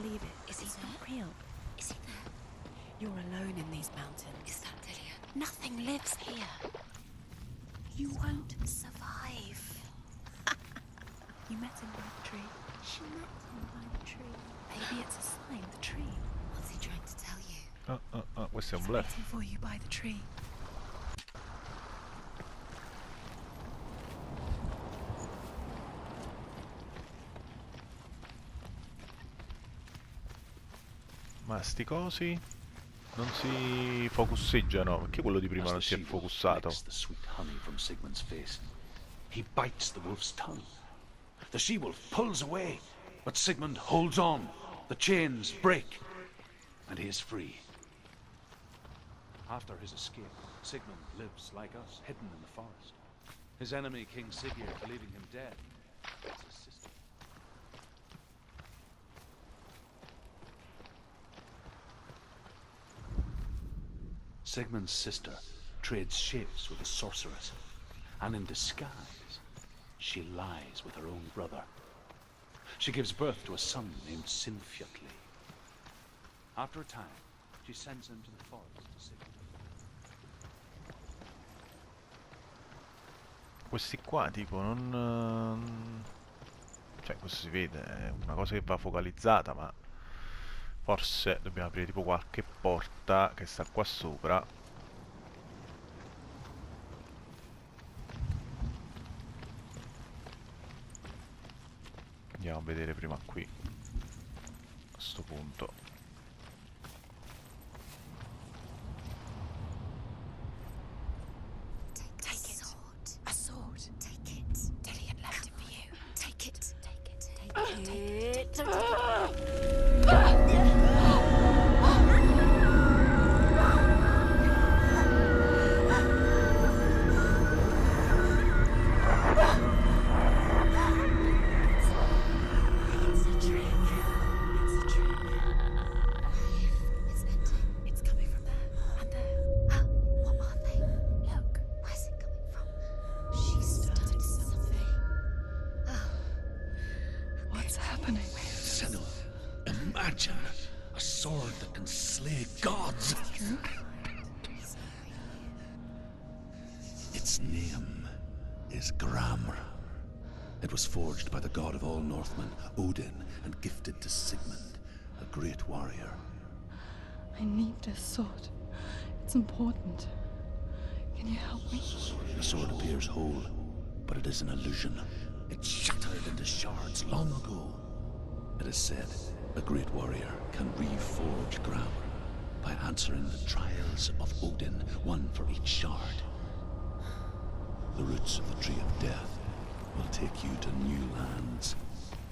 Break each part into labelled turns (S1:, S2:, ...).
S1: believe it.
S2: Is he
S1: It's
S2: there?
S1: not real.
S2: Is he there?
S1: You're alone in these mountains.
S2: Is that Delia?
S1: Nothing lives here. You won't survive. You met him by the tree. She met him by the tree. Maybe it's a sign, the tree.
S2: What's he trying to tell you?
S3: Questo è un
S1: He's
S3: bluff.
S1: waiting for you by the tree.
S3: Ma sti cosi non si focusseggiano, perché quello di prima non si è focussato?
S4: The sweet honey from Sigmund's face. He bites the wolf's tongue. The she-wolf pulls away, but Sigmund holds on. The chains break, and he is free. After his escape, Sigmund lives like us, hidden in the forest. His enemy, King Sigurd, believing him dead, is his sister. Sigmund's sister trades shapes with a sorceress, and in disguise, she lies with her own brother. She gives birth to a son named Sinfjotli. After a time, she sends him to the forest to Sigmund.
S3: Questi qua tipo non... Cioè questo si vede, è una cosa che va focalizzata, ma forse dobbiamo aprire tipo qualche porta che sta qua sopra. Andiamo a vedere prima qui, a sto punto.
S2: Take it. A sword. Take it. Delia left it for you. Take it. Take it. Take it. Take it.
S4: A sword that can slay gods. Its name is Gramr. It was forged by the god of all Northmen, Odin, and gifted to Sigmund, a great warrior.
S5: I need this sword. It's important. Can you help me?
S4: The sword appears whole, but it is an illusion. It shattered into shards long ago. It is said a great warrior can reforge Gramr by answering the trials of Odin, one for each shard. The roots of the Tree of Death will take you to new lands,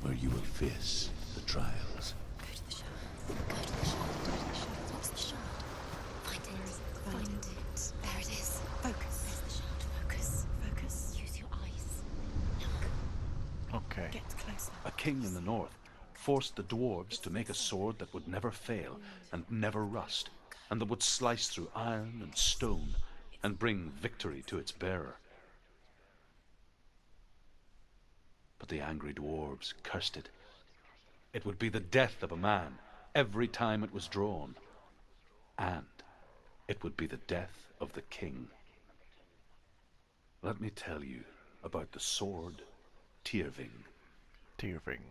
S4: where you will face the trials.
S2: Go to the shard. Go to the shard. Go to the shard. What's the shard? Find it. Find it. There it is. Focus. There's the shard. Focus. Focus. Use your eyes. Look.
S3: Ok.
S1: Get closer.
S4: A king in the north forced the dwarves to make a sword that would never fail and never rust, and that would slice through iron and stone and bring victory to its bearer. But the angry dwarves cursed it. It would be the death of a man every time it was drawn, and it would be the death of the king. Let me tell you about the sword Tyrving.
S3: Tyrving.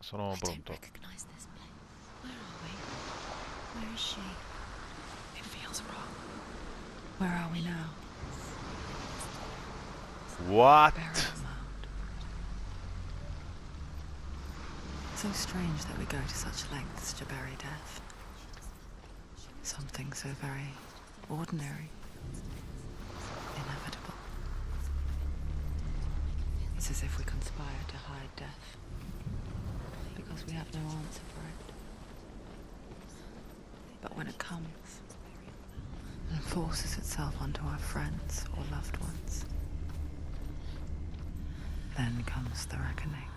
S3: Sono
S2: I don't
S3: pronto.
S2: recognize this place. Where are we? Where is she?
S1: It feels wrong. Where are we now?
S3: What?
S1: Burial mound. So strange that we go to such lengths to bury death. Something so very ordinary, inevitable. It's as if we conspire to hide death, because we have no answer for it. But when it comes and forces itself onto our friends or loved ones, then comes the reckoning.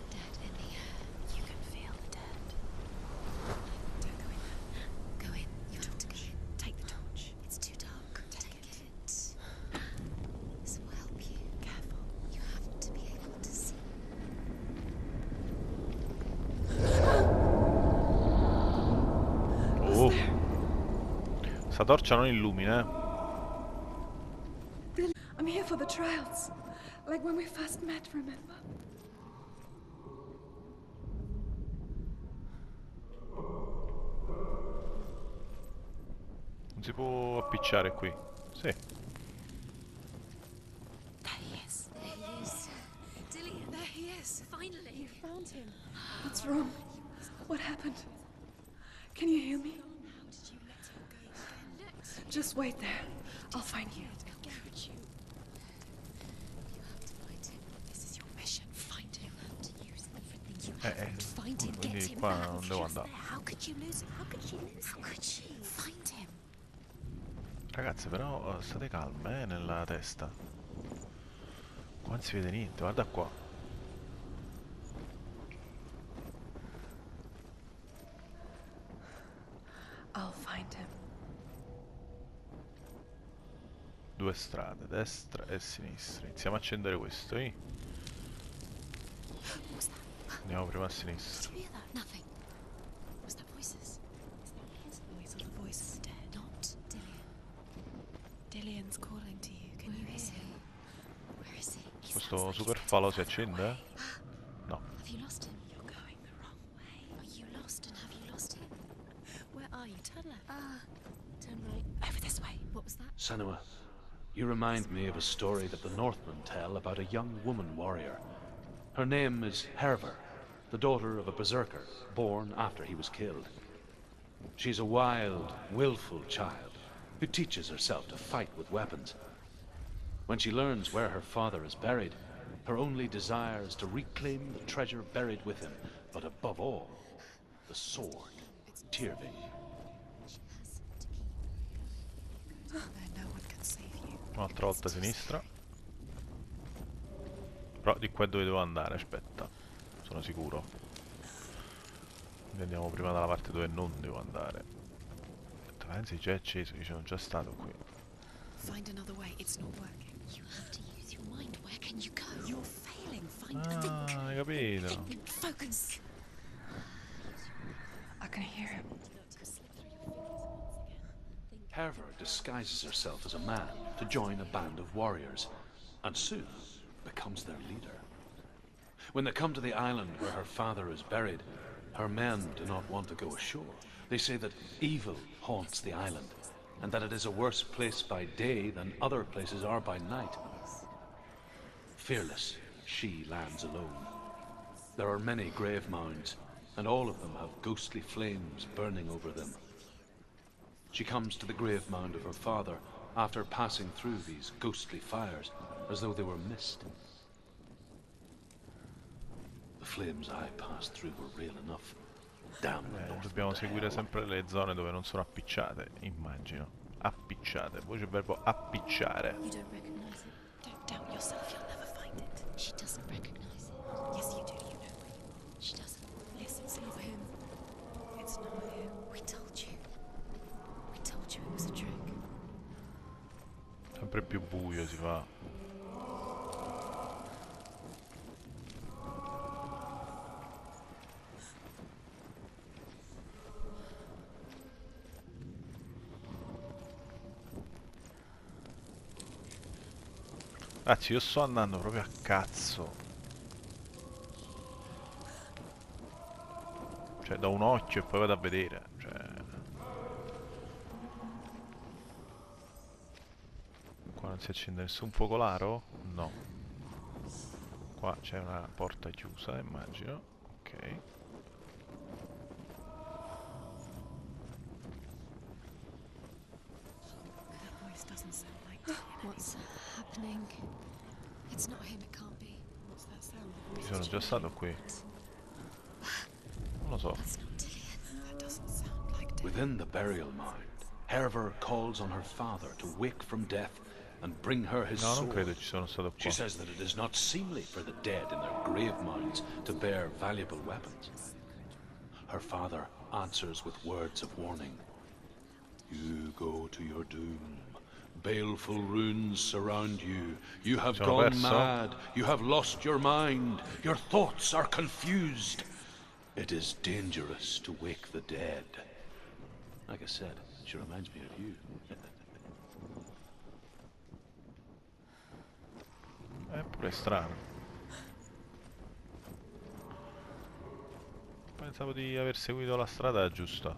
S2: Dead in the air. You can feel the dead. Don't go in there. Go in. You have to go in. Take the torch. It's too dark. Take it. This will help you. Careful. You have
S3: Sta torcia non illumina,
S5: I'm here for the trials. Like when we first met, remember?
S3: Non si può appicciare qui. Sì.
S1: There he is.
S2: There he is. Dillian, there he is. Finally.
S5: You found him. What's wrong? What happened? Can you hear me?
S2: How did you let him go again? Look,
S5: Just wait there. I'll find you.
S2: how could you? You have to find him. This is your mission. Find him. You have to use everything you have to find him. Get
S3: Quindi
S2: him
S3: qua
S2: now.
S3: non devo
S2: Just
S3: andare.
S2: there. How could you lose him? How could she lose him? How could she? Find him.
S3: Ragazze, però state calme, nella testa. Qua non si vede niente, guarda qua.
S5: I'll find him.
S3: Due strade, destra e sinistra. Iniziamo a accendere questo, eh?
S2: What was that?
S3: Andiamo prima a sinistra.
S2: Did you hear that? Nothing. Was that voices? Is that his voice or the voice of the dead? Not Dillian.
S1: Dillian's calling to you. Can you
S2: Where is
S1: hear
S2: he?
S1: him?
S2: Where is he? He
S3: Questo
S2: sounds like
S3: super
S2: he's
S3: falò si
S2: going the wrong
S3: accende?
S2: way.
S3: No.
S2: Have you lost him?
S1: You're going the wrong way.
S2: Are you lost and have you lost him?
S1: Where are you? Turn left.
S2: Turn right.
S1: Over this way.
S2: What was that?
S6: Senua, you remind me of a story that the Northmen tell about a young woman warrior. Her name is Herver, the daughter of a berserker, born after he was killed. She's a wild, willful child who teaches herself to fight with weapons. When she learns where her father is buried, her only desire is to reclaim the treasure buried with him, but above all, the sword, Tyrving.
S1: Where no one can save you.
S3: Un'altra volta a sinistra. Però di qua è dove devo andare, aspetta. Sono sicuro. Quindi andiamo prima dalla parte dove non devo andare. Pensi già è acceso, io sono già stato qui.
S1: Find another way. It's not working.
S2: You have to use your mind. Where can you go?
S1: You're failing. Find
S3: Ah, hai capito.
S2: Focus.
S5: I can hear him.
S6: Herver disguises herself as a man to join a band of warriors, and soon becomes their leader. When they come to the island where her father is buried, her men do not want to go ashore. They say that evil haunts the island, and that it is a worse place by day than other places are by night. Fearless, she lands alone. There are many grave mounds, and all of them have ghostly flames burning over them. She comes to the grave mound of her father after passing through these ghostly fires, as though they were mist. The flames I passed through were real enough. Damn the Northmen
S3: Dobbiamo
S6: to
S3: seguire
S6: hell.
S3: sempre le zone dove non sono appicciate, immagino. Appicciate, poi c'è il verbo appicciare.
S2: You don't recognize it.
S1: Don't doubt yourself. You'll never find it.
S2: She doesn't recognize it.
S1: Yes, you do. You know it.
S2: She doesn't.
S1: Listen, it's not him. It's not him.
S2: We told you. We told you it was a trick.
S3: Sempre più buio si fa. Ragazzi, io sto andando proprio a cazzo. Cioè, da un occhio e poi vado a vedere. Cioè... Qua non si accende nessun focolaro? No. Qua c'è una porta chiusa, immagino. Ok.
S1: That voice doesn't sound like Dillian.
S2: What's happening? It's not him. It can't be.
S1: What's that sound?
S3: Ci sono già stato qui. Non lo so.
S2: That's not Dillian.
S1: That doesn't sound like Dillian.
S6: Within the burial mound, Herver calls on her father to wake from death and bring her his
S3: No, non
S6: sword.
S3: credo ci sono stato
S6: She
S3: qua.
S6: says that it is not seemly for the dead in their grave mounds to bear valuable weapons. Her father answers with words of warning. You go to your doom. Baleful runes surround you. You have
S3: Sono
S6: gone
S3: perso?
S6: mad. You have lost your mind. Your thoughts are confused. It is dangerous to wake the dead. Like I said, She reminds me of you.
S3: È pure strano. Pensavo di aver seguito la strada giusta.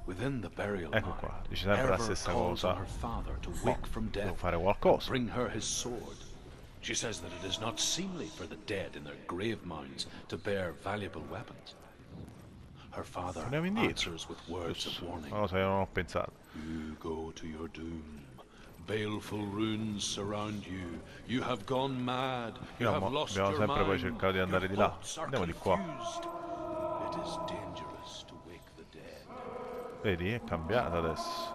S6: Within the burial
S3: Ecco
S6: mound,
S3: qua, dice sempre la
S6: Herver
S3: stessa
S6: calls
S3: cosa.
S6: on her father to
S3: Mo,
S6: wake from
S3: devo
S6: death
S3: fare
S6: and
S3: qualcosa.
S6: bring her his sword. She says that it is not seemly for the dead in their grave mounds to bear valuable weapons. Her father
S3: Torniamo indietro.
S6: answers with words of warning.
S3: Una cosa che non ho pensato.
S6: You go to your doom. Baleful runes surround you. You have gone mad. You have lost
S3: Abbiamo
S6: your
S3: sempre poi
S6: mind.
S3: cercato di andare
S6: Your
S3: di là.
S6: thoughts are
S3: Andiamo di qua.
S6: confused. It is dangerous to wake the dead.
S3: Vedi, è cambiata adesso.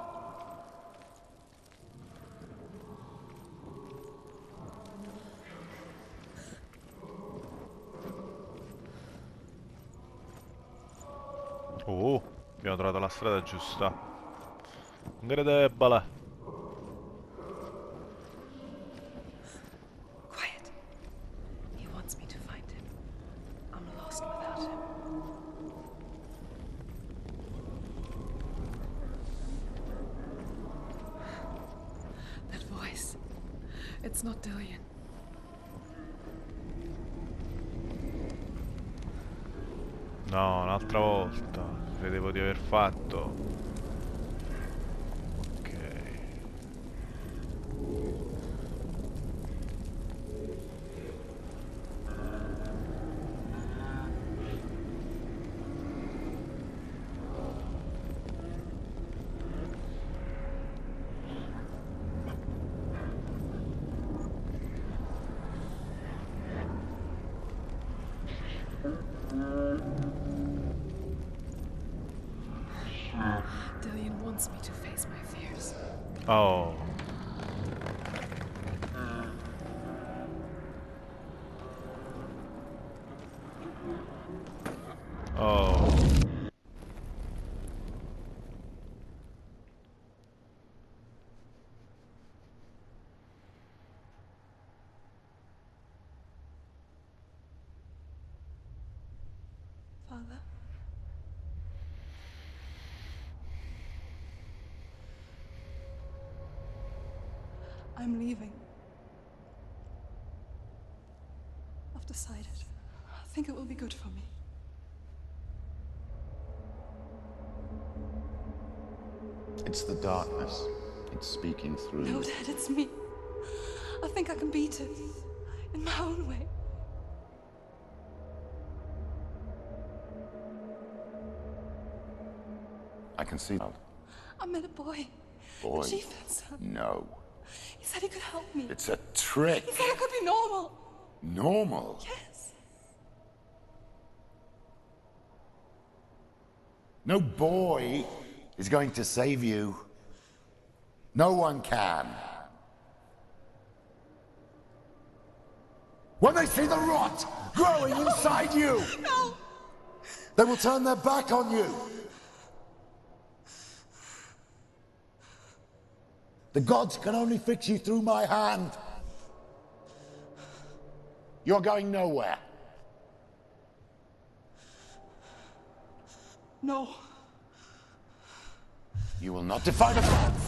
S3: Oh, abbiamo trovato la strada giusta. Incredibile.
S5: Quiet. He wants me to find him. I'm lost without him. That voice. It's not Dillian.
S3: No, un'altra volta. Credevo di aver fatto. Ok.
S5: Dillian wants me to face my fears.
S3: Oh. Oh.
S5: Father? I'm leaving. I've decided. I think it will be good for me.
S7: It's the darkness. It's speaking through
S5: No,
S7: you.
S5: Dad, it's me. I think I can beat it. In my own way.
S7: I can see.
S5: I met a boy.
S7: Boy.
S5: The chief said.
S7: No.
S5: He said he could help me.
S7: It's a trick.
S5: He said I could be normal.
S7: Normal.
S5: Yes.
S7: No boy is going to save you. No one can. When they see the rot growing inside you,
S5: No.
S7: they will turn their back on you. The gods can only fix you through my hand. You're going nowhere.
S5: No.
S7: You will not defy the gods.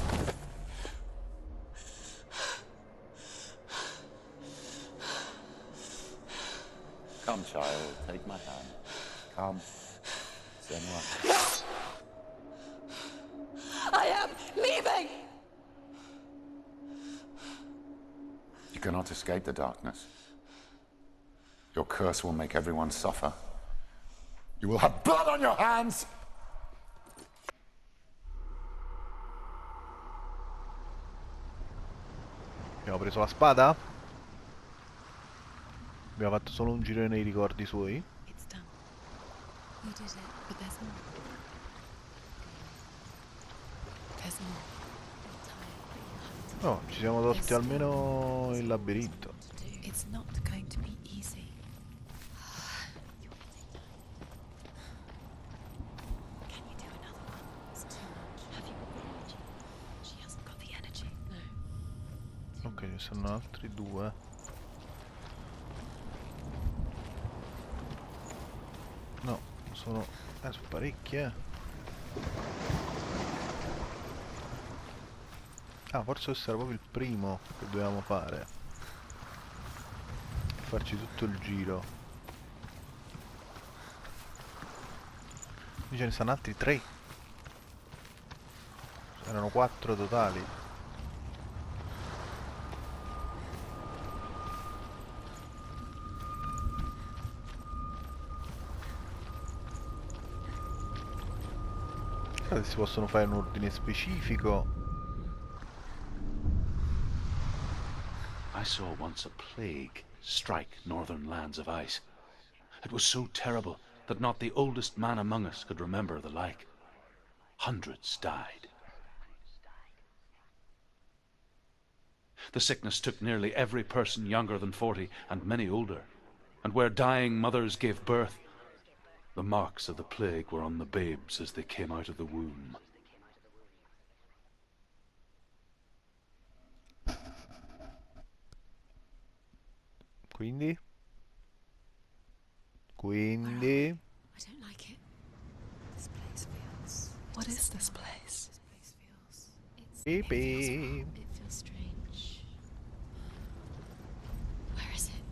S7: Come, child, take my hand. Come. Senua.
S5: I am leaving!
S7: You cannot escape the darkness. Your curse will make everyone suffer. You will have blood on your hands!
S3: Abbiamo preso la spada? Abbiamo fatto solo un giro nei ricordi suoi?
S1: It's done. You did it, but there's more. There's more.
S3: No, ci siamo tolti almeno il labirinto.
S1: It's not going to be easy. Can you do another one? It's too much. Have you got the energy? She hasn't got the energy. No.
S3: Ok, ci sono altri due. No, sono parecchie. Ah, forse questo era proprio il primo che dovevamo fare. Farci tutto il giro. Qui ce ne stanno altri 3. Erano 4 totali. Se si possono fare in ordine specifico.
S6: I saw once a plague strike northern lands of ice. It was so terrible that not the oldest man among us could remember the like. Hundreds died. The sickness took nearly every person younger than 40 and many older. And where dying mothers gave birth, the marks of the plague were on the babes as they came out of the womb.
S3: Quindi?
S2: I don't like it. This place feels...
S1: What is this place?
S2: This place feels...
S3: Beep,
S2: It feels strange. Where is it?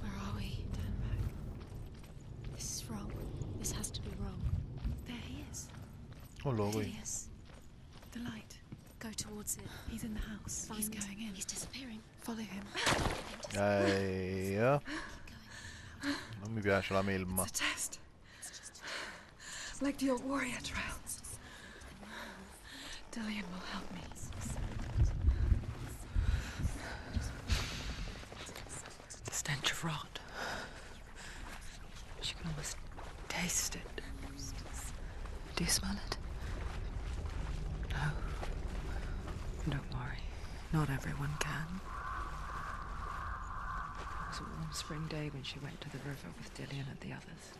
S2: Where are we?
S1: Turn back.
S2: This is wrong. This has to be wrong.
S1: There he is.
S3: Oh, lo
S2: There
S3: qui.
S2: he is.
S1: The light.
S2: Go towards it.
S1: He's in the house. He's
S2: Find-
S1: going in.
S2: He's disappearing.
S1: Follow him.
S3: Eh, non mi piace la melma.
S5: It's a test. Like the old warrior trial. Dillian will help me. The stench of rot. She can almost taste it. Do you smell it? No. Don't worry. Not everyone can. It was a warm spring day when she went to the river with Dillian and the others.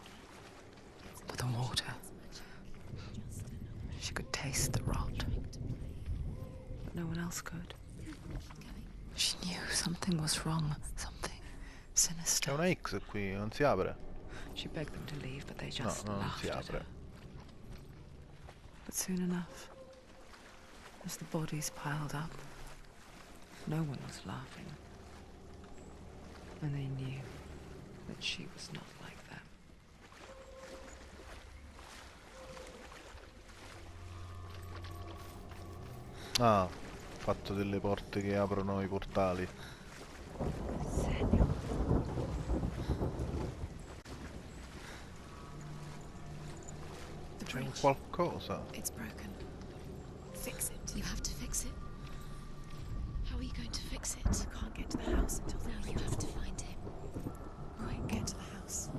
S5: For the water. She could taste the rot. But no one else could. She knew something was wrong. Something
S3: C'è
S5: sinister.
S3: una X qui, non si apre.
S5: She begged them to leave, but they
S3: No,
S5: just
S3: no, non
S5: laughed
S3: si
S5: at
S3: apre.
S5: her. But soon enough, as the bodies piled up, no one was laughing. And they knew that she was not like them.
S3: Ah, ho fatto delle porte che aprono i portali.
S1: The
S3: C'è un
S1: bridge.
S3: qualcosa.
S1: It's broken. Fix it.
S2: You have to fix it. How are you going to fix it?
S1: You can't get to the house until
S2: No,
S1: the
S2: you have to find him.
S1: Quick, get to the house.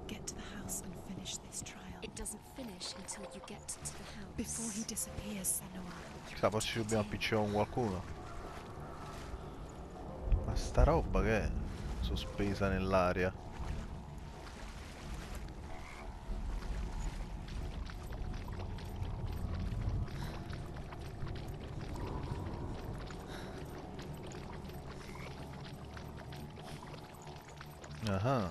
S1: Get to the house and finish this trial.
S2: It doesn't finish until you get to the house.
S1: Before he disappears, Senua.
S3: Chissà, forse ci dobbiamo appiccicare con qualcuno. Ma sta roba che è? Sospesa nell'aria. Ah.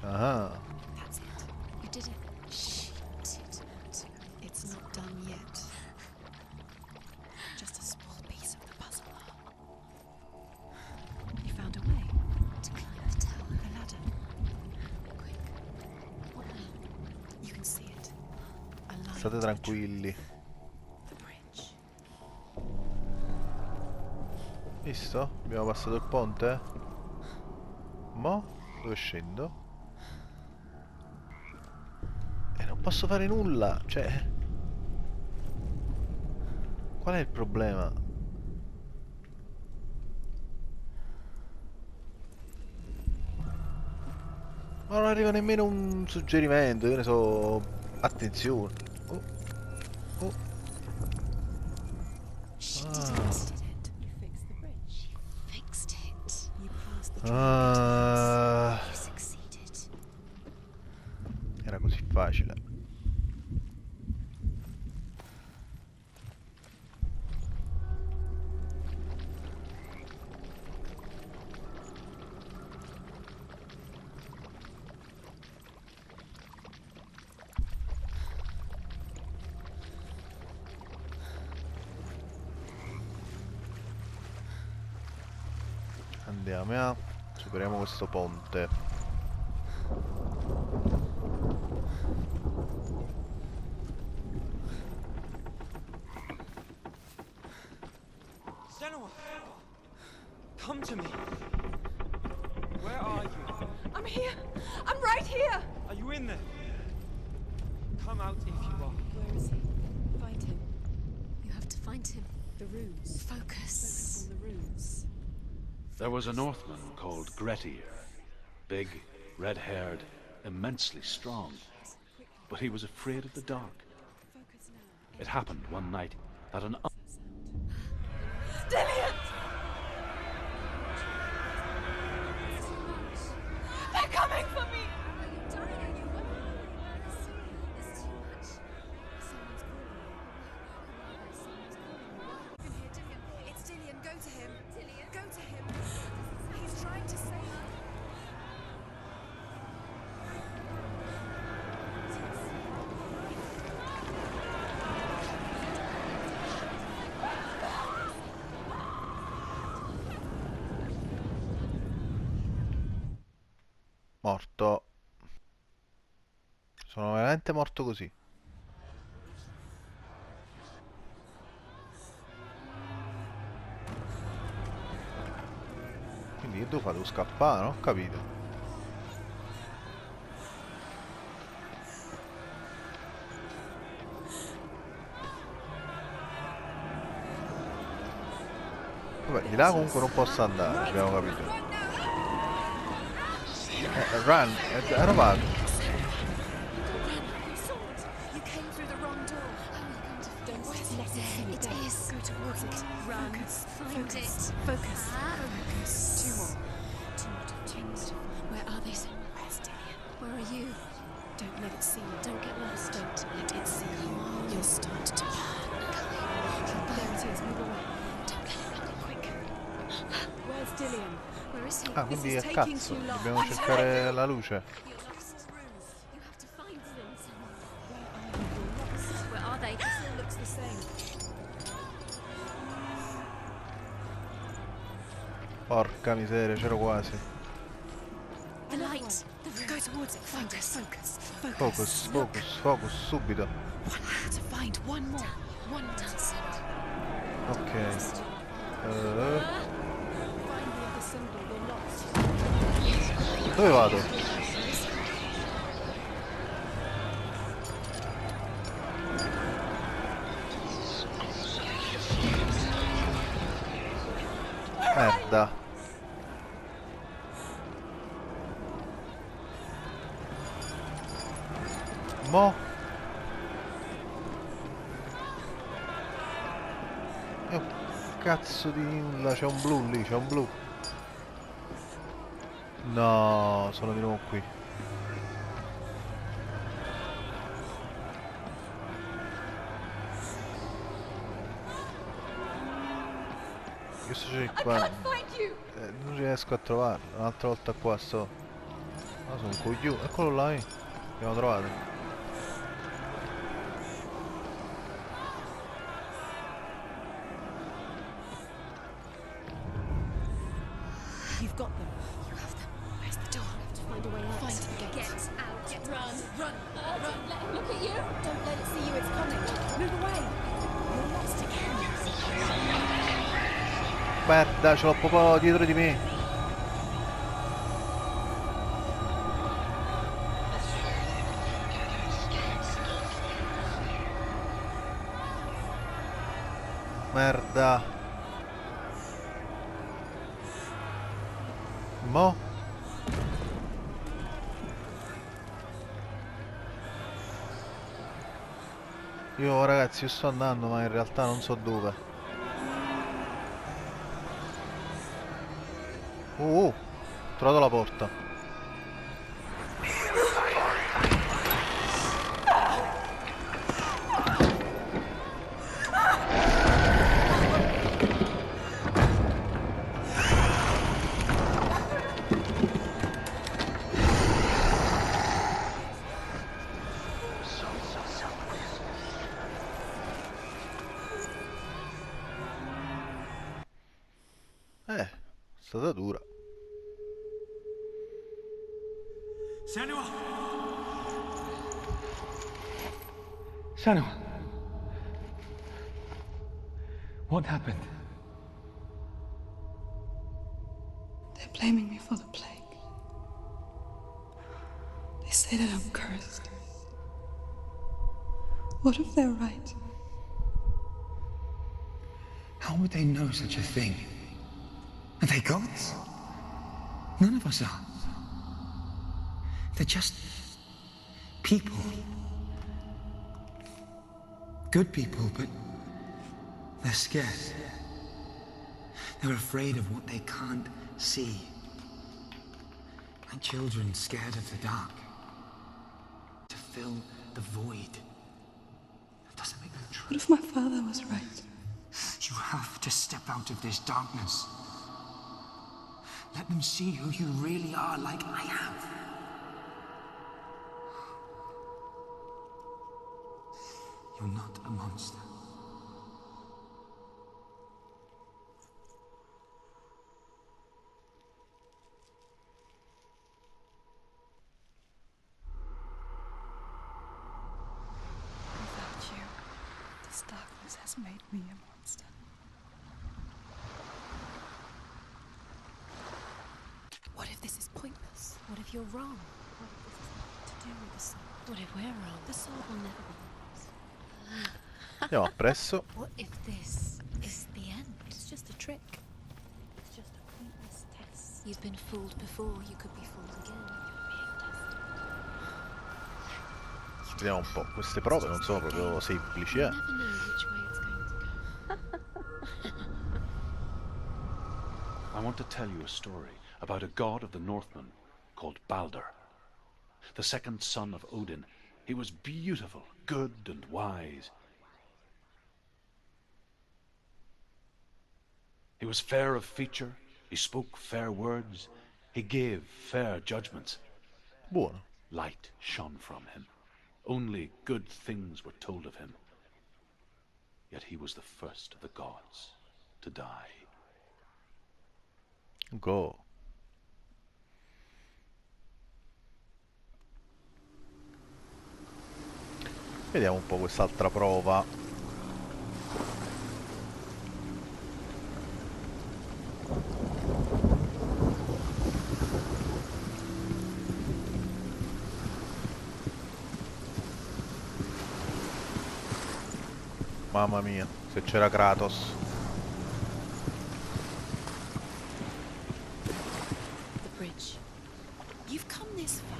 S3: Ah.
S1: That's it.
S2: You did it. She didn't.
S1: It's not done yet. Just a small piece of the puzzle.
S3: state tranquilli. Visto? Abbiamo passato il ponte? Mo? Dove scendo? E non posso fare nulla, cioè... Qual è il problema? Ma non arriva nemmeno un suggerimento, io ne so... Attenzione. Oh. Oh. Ah. Era così facile. Andiamo a... superiamo questo ponte.
S8: Senua! Come to me! Where are you?
S1: I'm here! I'm right here!
S8: Are you in there? Come out if you are.
S2: Where is he? Find him. You have to find him. The runes. Focus. On the runes.
S6: There was a Northman called Grettir. Big, red-haired, immensely strong. But he was afraid of the dark. It happened one night that an...
S1: Dillian! They're coming for me! It's Dillian, go to him. Dillian, go to him. He's trying to save her.
S3: Morto. Sono veramente morto così. Quindi che devo fare? Devo scappare? Non ho capito. Vabbè, di là comunque non posso andare, abbiamo capito. Run, è robato.
S1: You came through the wrong door. Don't let it see you.
S2: It is.
S1: Go towards it. Run.
S2: Find
S1: Focus.
S2: it.
S1: Focus. Focus.
S2: Two more. Two more. Where are they?
S1: Where's Dillian?
S2: Where are you?
S1: Don't let it see you.
S2: Don't get lost.
S1: Don't let it see you. You'll start to burn. There it is. Move away.
S2: Don't let it go.
S1: Quick. Where's Dillian?
S2: Where is he?
S3: Ah, quindi
S1: This
S3: è
S1: is taking
S3: cazzo.
S1: too long.
S3: Dobbiamo cercare la luce.
S2: You're lost. You have to find them. Where are they?
S1: This all looks the same.
S3: Porca miseria, c'ero quasi.
S2: The light.
S1: Go towards it. Focus. Focus.
S3: Focus, focus, focus, subito.
S1: I have to find one more. One more.
S3: Ok.
S1: Find the other symbol. We're lost.
S3: Dove vado? Merda. Mo? E un cazzo di nulla, c'è un blu lì, c'è un blu. No, sono di nuovo qui. Questo c'è qua. Non riesco a trovarlo. Un'altra volta qua sto. No, sono un coglione. Eccolo là, abbiamo trovato.
S1: You've got them.
S2: You have them.
S1: Where's the door?
S2: To find a way out.
S1: Find the gate.
S2: Get out. Run. Don't let him look at you. Don't let it see you. It's coming. Move away. You're lost again.
S3: Merda, ce l'ho proprio dietro di me. Merda. Mo? Io ragazzi, io sto andando ma in realtà non so dove. Ho trovato la porta. È stata dura.
S8: Senua. What happened?
S5: They're blaming me for the plague. They say that I'm cursed. What if they're right?
S9: How would they know such a thing? Are they gods? None of us are. They're just people. Good people, but they're scared. They're afraid of what they can't see. Like children scared of the dark. To fill the void. That doesn't make them true.
S5: What if my father was right?
S9: You have to step out of this darkness. Let them see who you really are, like I am. You're not a monster.
S5: Without you, this darkness has made me a monster.
S2: What if this is pointless? What if you're wrong? What if this is nothing to do with the sword? What if we're wrong? The sword will never be yours.
S3: Andiamo appresso.
S2: What if this is the end? It's just a trick. It's just a pointless test. You've been fooled before, you could be fooled again. You're being tested.
S3: Vediamo un po'. Queste prove non sono proprio semplici,
S2: You never know which way it's going to go.
S6: I want to tell you a story about a god of the Northmen called Balder. The second son of Odin. He was beautiful, good and wise. He was fair of feature, he spoke fair words, he gave fair judgments.
S3: Buono.
S6: Light shone from him. Only good things were told of him. Yet he was the first of the gods to die.
S3: Go. Vediamo un po' quest'altra prova. Mamma mia, se c'era Kratos.
S1: The bridge. You've come this far,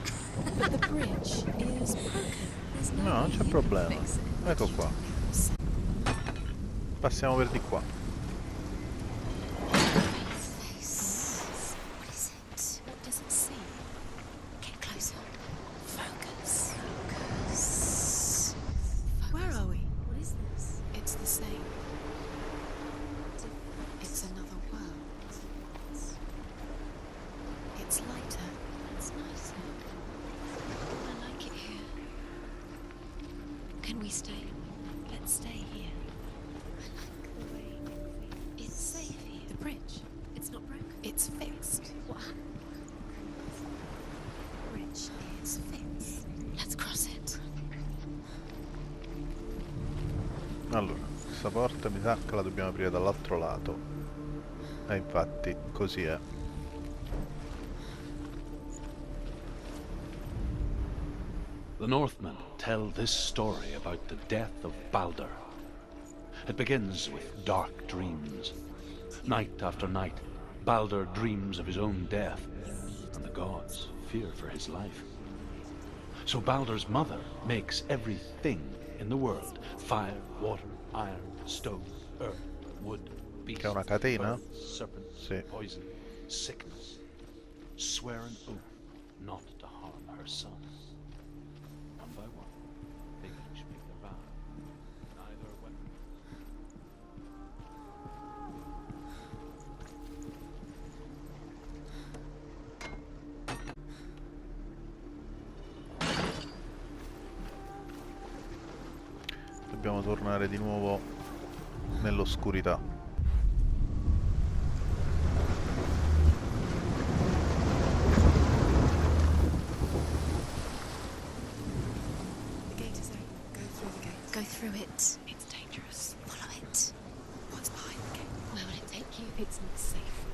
S1: but the bridge is broken. There's no
S3: No, non c'è
S1: way you
S3: problema.
S1: can fix it.
S3: Ecco qua. Passiamo per di qua.
S2: Face. What is it?
S1: What does it see?
S2: Get closer.
S1: Focus.
S2: Focus.
S1: Where are we?
S2: What is this?
S1: It's the same.
S2: It's another world.
S1: It's lighter.
S2: It's nicer. I like it here. Can we stay?
S1: Let's stay here.
S2: I like the way
S3: questa porta mi sa che la dobbiamo aprire dall'altro lato. Infatti, così è.
S6: The Northmen tell this story about the death of Baldur. It begins with dark dreams. Night after night, Baldur dreams of his own death, and the gods fear for his life. So Baldur's mother makes everything in the world: fire, water, iron, stone, earth, wood, beast,
S3: Che è una catena?
S6: bird, serpent,
S3: Sì.
S6: poison, sickness. Swear an oath not to harm her son. One by one, they each make the vow. Neither weapon.
S3: Dobbiamo tornare di nuovo nell'oscurità.
S1: The gate is open. Go through the gate.
S2: Go through it.
S1: It's dangerous.
S2: Follow it.
S1: What's behind the gate?
S2: Where will it take you?
S1: It's not safe.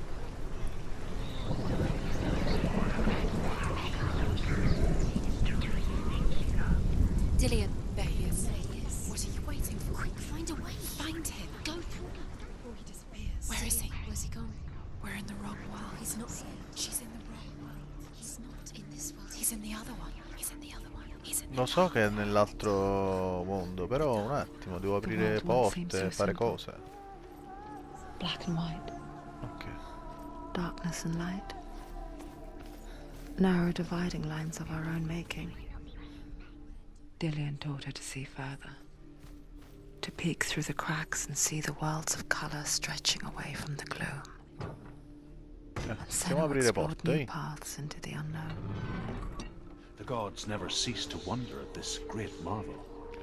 S2: Dillian.
S1: There he is.
S2: There he is.
S1: What are you waiting for?
S2: Quick, find a way.
S1: Find him.
S2: Go through it.
S1: Before he disappears.
S2: Where is he? Where's he gone?
S1: We're in the wrong world.
S2: He's not here.
S1: She's in the wrong world.
S2: He's not in this world.
S1: He's in the other one. He's in the other one. He's in the
S3: Lo so che è nell'altro mondo, però un attimo, devo aprire porte, fare cose.
S5: Black and white,
S3: Ok.
S5: darkness and light. Narrow dividing lines of our own making. Dillian taught her to see further. To peek through the cracks and see the worlds of color stretching away from the gloom. And
S3: Possiamo
S5: Senna
S3: aprire
S5: explored
S3: porte,
S5: new paths into the unknown.
S6: The gods never cease to wonder at this great marvel.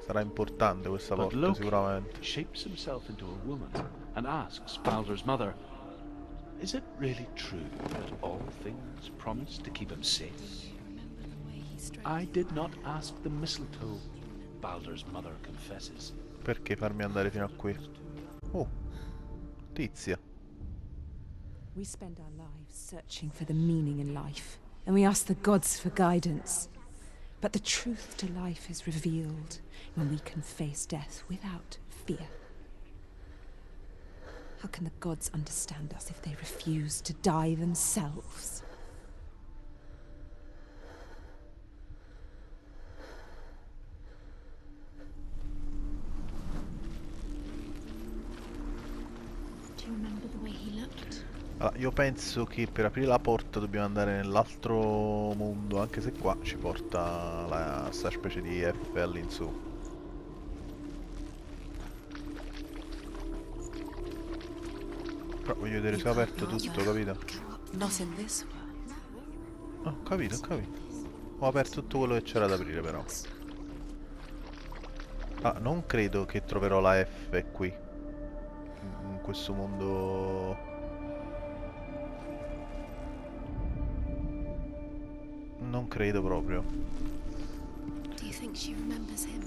S3: Sarà importante questa
S6: But
S3: porta,
S6: Loki
S3: sicuramente.
S6: shapes himself into a woman and asks Baldur's mother, "Is it really true that all things promise to keep him safe?" "I did not ask the mistletoe," Baldur's mother confesses.
S3: Perché farmi andare fino a qui? Tizia.
S10: We spend our lives searching for the meaning in life, and we ask the gods for guidance. But the truth to life is revealed when we can face death without fear. How can the gods understand us if they refuse to die themselves?
S2: Do you remember the way he looked?
S3: Allora, io penso che per aprire la porta dobbiamo andare nell'altro mondo, anche se qua ci porta sta specie di F all'insù. Però voglio vedere se ho aperto tutto, capito?
S1: Not in this world.
S3: Ho capito, ho capito. Ho aperto tutto quello che c'era da aprire però. Ah, non credo che troverò la F qui. In questo mondo... Non credo proprio.
S2: Do you think she remembers him?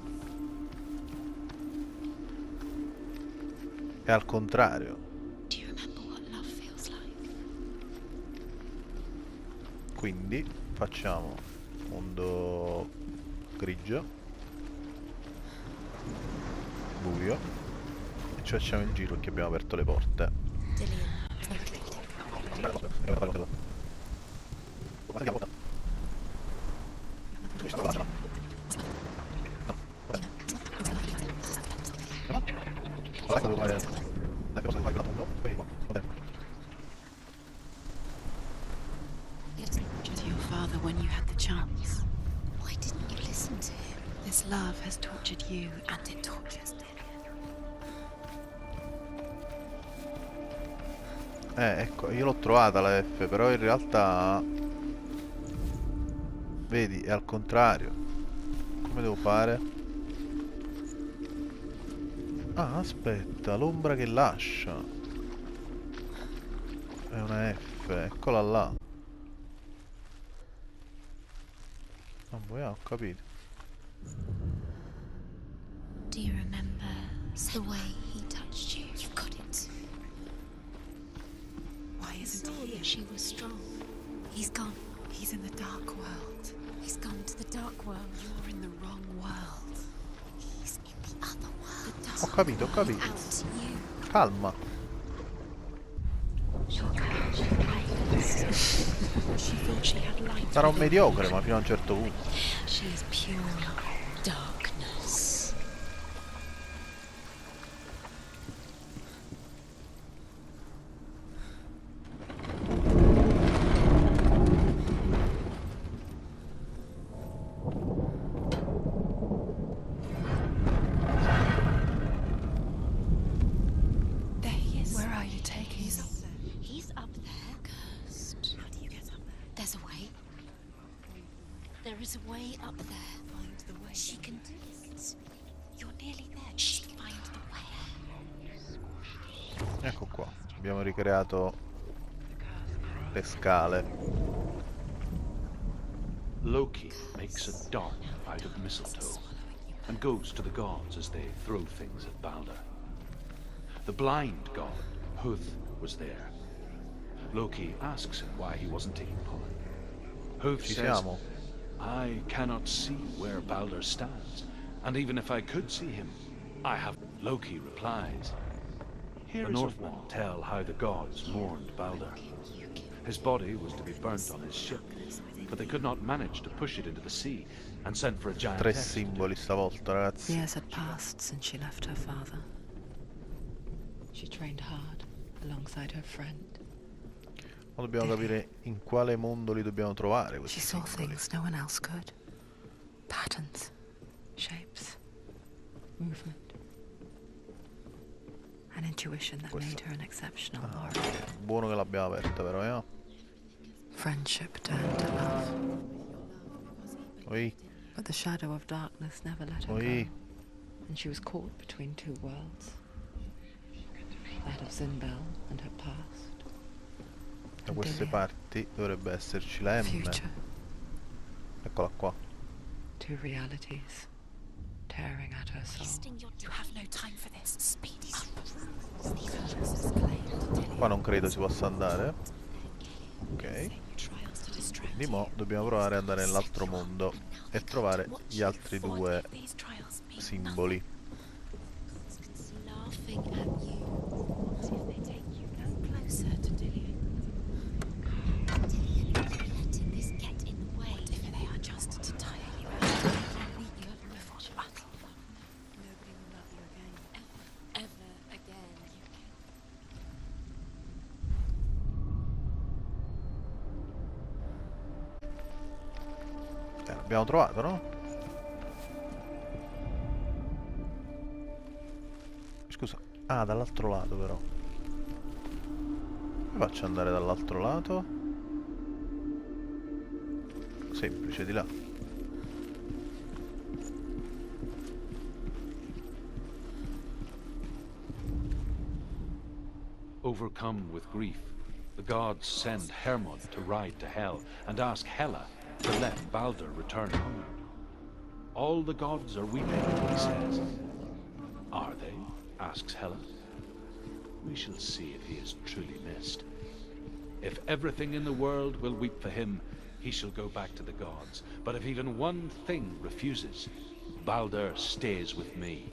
S3: È al contrario.
S2: Do you remember what love feels like?
S3: Quindi facciamo mondo grigio, buio, e ci facciamo il giro che abbiamo aperto le porte.
S2: Dillian.
S5: To your father when you had the chance.
S2: Why didn't you listen to him?
S5: This love has tortured you,
S2: And it tortures Dillian.
S3: Ecco, io l'ho trovata la F, però in realtà... Vedi, è al contrario. Come devo fare? Ah, aspetta, l'ombra che lascia. È una F, eccola là. Non vuoi, ho capito.
S2: Do you remember the way he died? She was strong. He's gone.
S1: He's in the dark world.
S2: He's gone to the dark world.
S1: You're in the wrong world.
S2: He's in the other world. The
S3: Ho
S2: dark
S3: capito, ho
S2: world.
S3: capito.
S2: Out you.
S3: Calma.
S1: She thought she had light.
S3: Sarà un mediocre, ma fino a un certo punto.
S2: She is pure darkness.
S1: There he is. Where are you taking us?
S2: He's up there. Cursed.
S1: How do you get up there?
S2: There's a way. There is a way up there.
S1: Find the way.
S2: She can do it.
S1: You're nearly there. Just find the way.
S3: Ecco qua. Abbiamo ricreato le scale.
S6: Loki makes a dart out of mistletoe and goes to the gods as they throw things at Balder. The blind god, Huth, was there. Loki asks him why he wasn't taking part. Huth
S3: Ci
S6: says,
S3: siamo.
S6: I cannot see where Balder stands, and even if I could see him, I have... Loki replies, the Northmen tell how the gods mourned Balder. His body was to be burnt on his ship, but they could not manage to push it into the sea and sent for a giant
S3: Tre
S6: test.
S3: simboli stavolta, ragazzi.
S5: Years had passed since she left her father. She trained hard alongside her friend.
S3: Ma dobbiamo capire in quale mondo li dobbiamo trovare questi
S5: She saw
S3: simboli.
S5: things no one else could. Patterns, shapes, movement. An intuition that
S3: Questo.
S5: made her an exceptional
S3: Ah,
S5: warrior.
S3: buono che l'abbiamo aperta però, eh?
S5: Friendship turned to love,
S3: Oi,
S5: but the shadow of darkness never let her
S3: oi.
S5: go, and she was caught between two worlds. That of Zinbel and her past.
S3: Da queste
S5: Delle.
S3: parti dovrebbe esserci la M.
S5: Future.
S3: Eccola qua.
S5: Two realities tearing at her soul.
S2: Wasting your
S1: You have no time for this. Speed up.
S3: Qua non credo si possa andare. Ok.
S1: Trials to distract
S3: Di mo dobbiamo provare ad andare nell'altro mondo e trovare gli altri due
S1: these trials mean
S3: simboli.
S2: It's laughing at you.
S1: What if they take you no closer to Dillian?
S2: Dillian, letting this get in the way.
S1: What if they are just to tire you out? Weak before the battle. Nobody will love you again.
S2: Ever again.
S3: L'abbiamo trovato, no? Scusa. Ah, dall'altro lato però. Come faccio ad andare dall'altro lato? Semplice, di là.
S6: Overcome with grief, the gods send Hermod to ride to Hell and ask Hela to let Balder return home. All the gods are weeping, he says. Are they? Asks Hela. We shall see if he is truly missed. If everything in the world will weep for him, he shall go back to the gods. But if even one thing refuses, Balder stays with me.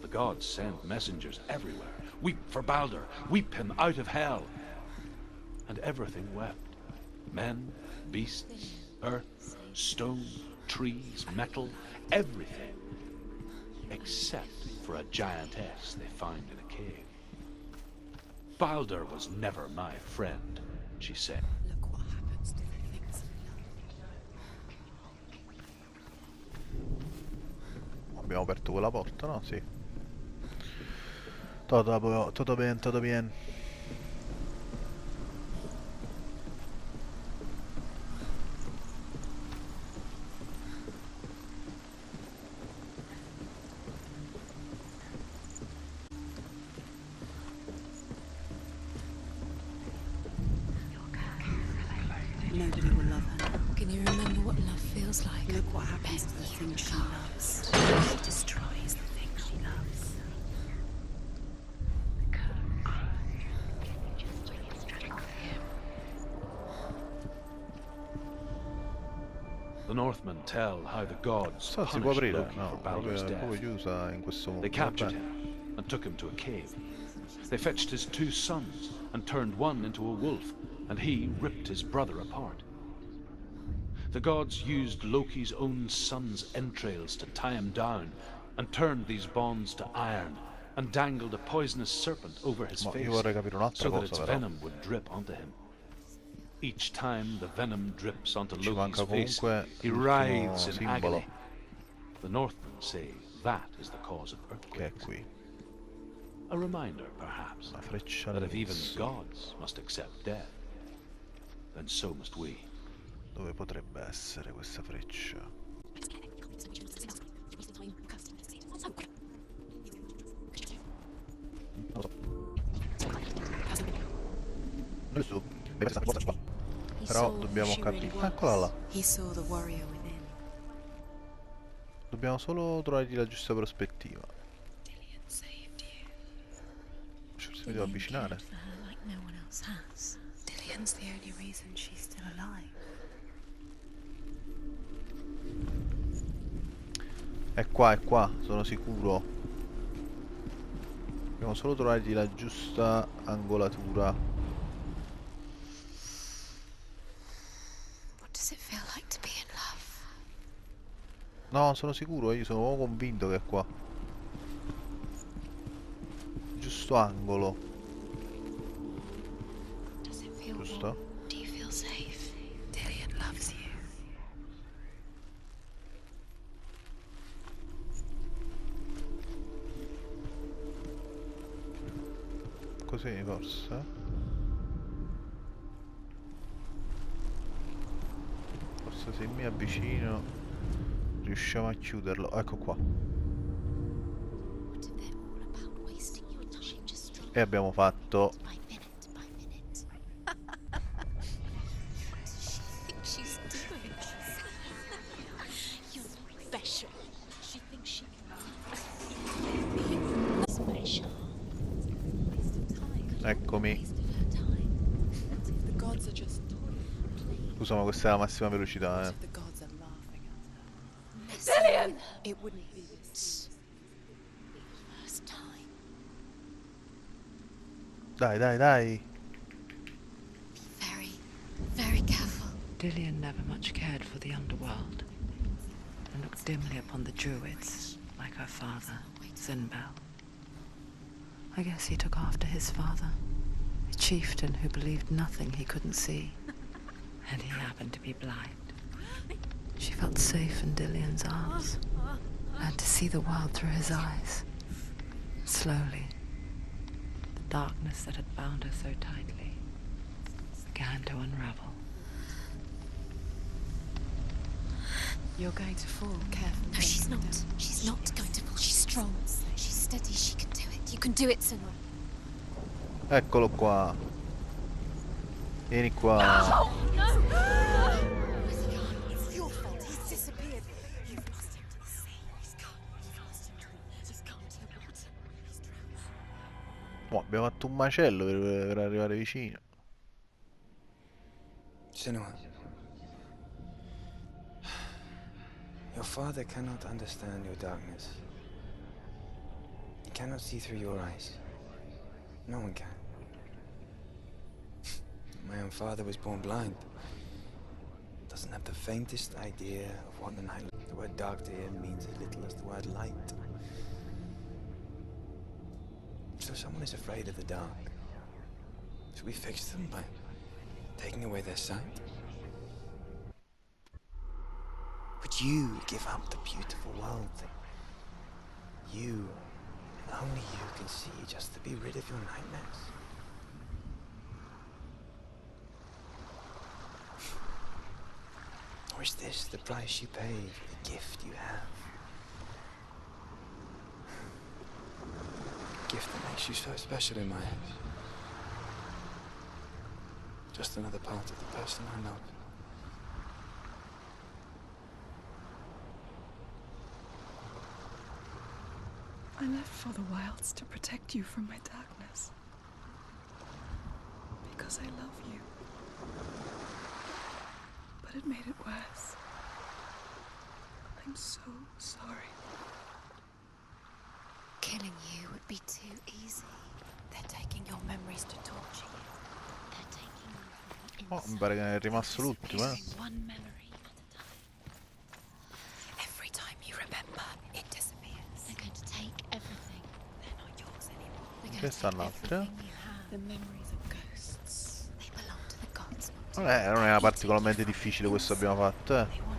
S6: The gods send messengers everywhere. Weep for Balder, weep him out of hell. And everything wept. Men, beasts, earth, stone, trees, metal, everything. Except for a giantess they find in a cave. Balder was never my friend, she said.
S1: Look what happens to the things we love.
S3: Abbiamo aperto quella porta, no? Sì. Todo bien, todo bien.
S1: Nobody will love her.
S2: Can you remember what love feels like?
S1: Look what happens to the things she loves. She destroys the things she loves.
S6: Northmen tell how the gods
S3: So, si può
S6: punished
S3: aprire?
S6: Loki
S3: No,
S6: for Baldur's
S3: proprio
S6: death.
S3: chiusa in questo modo.
S6: They captured
S3: Vabbè.
S6: him and took him to a cave. They fetched his 2 sons and turned one into a wolf, and he ripped his brother apart. The gods used Loki's own son's entrails to tie him down and turned these bonds to iron and dangled a poisonous serpent over his
S3: Ma
S6: face
S3: io vorrei capire un'altra
S6: so that
S3: cosa
S6: its
S3: però.
S6: venom would drip onto him. Each time the venom drips onto
S3: Ci
S6: Loki's
S3: manca
S6: face,
S3: comunque
S6: he
S3: l'ultimo
S6: writhes in
S3: simbolo,
S6: agony. The Northmen say that is the cause of
S3: che è
S6: earthquakes.
S3: qui.
S6: A reminder, perhaps,
S3: La freccia
S6: that if even
S3: all'inizio.
S6: gods must accept death, then so must we.
S3: Dove potrebbe essere questa freccia? Non lo so. Deve essere questa qua. Però dobbiamo capire. Eccola là.
S1: He saw the warrior within.
S3: Dobbiamo solo trovare la giusta prospettiva.
S1: Dillian saved you.
S3: Forse mi devo avvicinare.
S1: Cared for her like no one else has. Dillian's the only reason she's still alive.
S3: È qua, sono sicuro. Dobbiamo solo trovargli la giusta angolatura.
S1: What does it feel like to be in love?
S3: No, sono sicuro, io sono proprio convinto che è qua. Giusto angolo.
S1: Does it feel
S3: Giusto?
S1: warm? Do you feel safe? Dillian loves you.
S3: Così forse. Forse se mi avvicino riusciamo a chiuderlo. Ecco qua.
S2: What if they're all about wasting your time just to
S3: E abbiamo fatto.
S2: by minute by minute? What does she think she's doing? You're special. She thinks she can special.
S3: Eccomi.
S1: The gods are just
S3: Scusa, ma questa è la massima velocità,
S1: the gods are laughing at her.
S2: Dillian!
S1: It wouldn't be this.
S2: First time.
S3: Dai, dai, dai.
S2: Very, very careful.
S5: Dillian never much cared for the underworld and looked dimly upon the druids, like her father, Sinbel. I guess he took after his father, a chieftain who believed nothing he couldn't see, and he happened to be blind. She felt safe in Dillian's arms, learned to see the world through his eyes. Slowly, the darkness that had bound her so tightly began to unravel.
S1: You're going to fall. Careful.
S2: No, she's not. She's not going to fall. She's strong. She's steady. She can do it. You can do it, Senua.
S3: Eccolo qua. Vieni qua.
S2: It's your fault. He's disappeared. You've lost him to the sea. He's gone. You've lost him to the... He's gone to the water. He's drowned.
S3: Oh, abbiamo fatto un macello per arrivare vicino.
S9: Senua, your father cannot understand your darkness. He cannot see through your eyes. No one can. My own father was born blind. Doesn't have the faintest idea of what the night. The word dark to him means as little as the word light. So someone is afraid of the dark. So we fix them by taking away their sight. Would you give up the beautiful world that you, and only you, can see just to be rid of your nightmares? Or is this the price you pay for the gift you have? A gift that makes you so special in my eyes. Just another part of the person I love.
S10: I left for the wilds to protect you from my darkness. Because I love you. But it made it worse.
S5: I'm so sorry.
S2: Killing you would be too easy.
S1: They're taking your memories to torture you.
S2: They're taking you from
S3: Oh,
S2: inside.
S3: mi pare che è rimasto l'ultimo, eh.
S2: Disappearing one memory at a time.
S1: Every time you remember, it disappears.
S2: They're going to take everything.
S1: They're not yours anymore.
S2: They're
S3: Che
S2: going to
S3: stanno
S2: take
S3: altre?
S2: everything you have.
S1: The memories of ghosts.
S2: They belong to the gods, not to
S3: Non è particolarmente difficile questo abbiamo fatto,
S1: They want